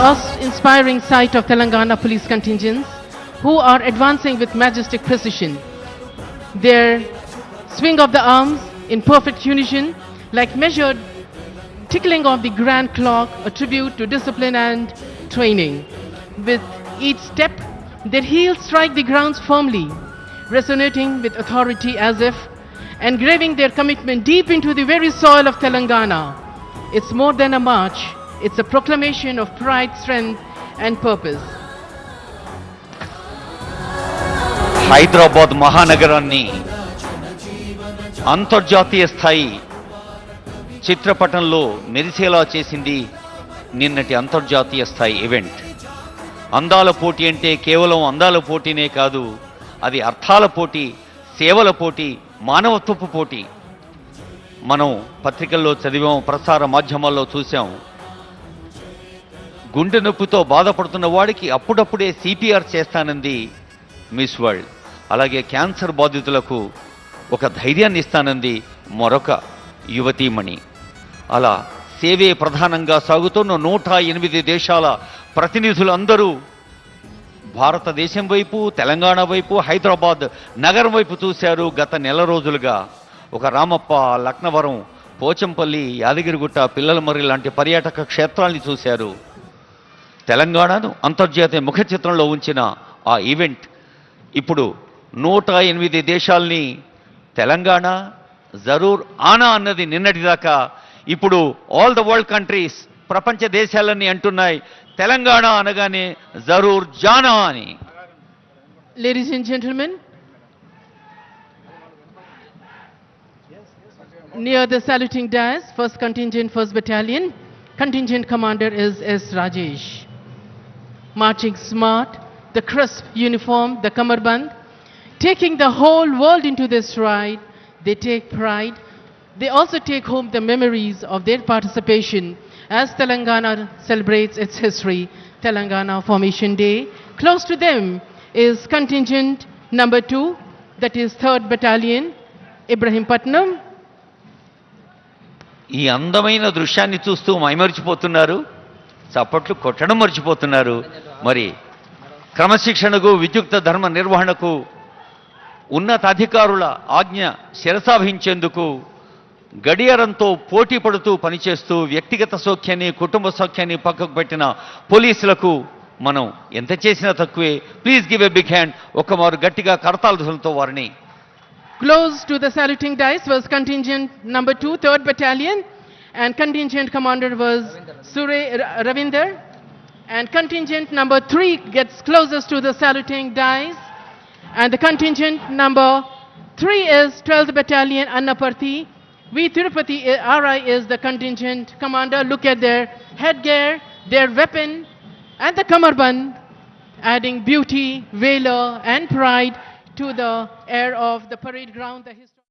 awe-inspiring sight of Telangana police contingents who are advancing with majestic precision. Their swing of the arms in perfect unison, like measured tickling of the grand clock, a tribute to discipline and training. With each step, their heels strike the ground firmly, resonating with authority as if engraving their commitment deep into the very soil of Telangana. It's more than a march, it's a proclamation of pride, strength, and purpose. Hyderabad మహానగరాన్ని అంతర్జాతీయ స్థాయి చిత్రపటంలో మెరిసేలా చేసింది నిన్నటి అంతర్జాతీయ స్థాయి event. అందాల పోటీ అంటే కేవలం అందాల పోటీనే కాదు, అది అర్థాల పోటీ, సేవల పోటీ, మానవత్వపు పోటీ. మనం పత్రికల్లో చదివాం, ప్రసార మాధ్యమాల్లో చూసాం. గుండె నొప్పితో బాధపడుతున్న వాడికి అప్పుడప్పుడే సిపిఆర్ చేస్తానంది మిస్ వరల్డ్. అలాగే క్యాన్సర్ బాధితులకు ఒక ధైర్యాన్ని ఇస్తానంది మరొక యువతీమణి. అలా సేవే ప్రధానంగా సాగుతున్న 108 దేశాల ప్రతినిధులందరూ భారతదేశం వైపు, తెలంగాణ వైపు, హైదరాబాద్ నగరం వైపు చూశారు. గత నెల రోజులుగా ఒక రామప్ప, లక్నవరం, పోచంపల్లి, యాదగిరిగుట్ట, పిల్లలమర్రి లాంటి పర్యాటక క్షేత్రాల్ని చూశారు. తెలంగాణను అంతర్జాతీయ ముఖ చిత్రంలో ఉంచిన ఆ ఈవెంట్ ఇప్పుడు 108 దేశాల్ని తెలంగాణ జరూర్ ఆనా అన్నది నిన్నటిదాకా, ఇప్పుడు ఆల్ ద వరల్డ్ కంట్రీస్, ప్రపంచ దేశాలన్నీ అంటున్నాయి తెలంగాణ అనగానే జరూర్ జానా అని. Ladies and gentlemen, near the saluting dais, 1st Contingent, 1st Battalion, Contingent Commander is S. Rajesh. Marching smart, the crisp uniform, the kamarband, taking the whole world into their stride, they take pride. They also take home the memories of their participation as Telangana celebrates its history, Telangana Formation Day. Close to them is Contingent number 2, that is 3rd Battalion, Ibrahimpatnam. ఈ అందమైన దృశ్యాన్ని చూస్తూ మైమరిచిపోతున్నారు, చప్పట్లు కొట్టడం మర్చిపోతున్నారు. మరి క్రమశిక్షణకు, విద్యుక్త ధర్మ నిర్వహణకు, ఉన్నతాధికారుల ఆజ్ఞ శిరసావహించేందుకు గడియారంతో పోటీ పడుతూ పనిచేస్తూ వ్యక్తిగత సౌఖ్యాన్ని, కుటుంబ సౌఖ్యాన్ని పక్కకు పెట్టిన పోలీసులకు మనం ఎంత చేసినా తక్కువే. Please give a big hand. ఒక్కమారు గట్టిగా కరతాళధ్వనులతో వారిని. Close to the saluting dais was Contingent number 2, 3rd Battalion, and Contingent Commander was Ravinder. And Contingent number 3 gets closest to the saluting dais. And the Contingent number 3 is 12th Battalion, Annaparthi. V. Tirupati RI is the Contingent Commander. Look at their headgear, their weapon, and the kamarband, adding beauty, valor, and pride to the air of the parade ground.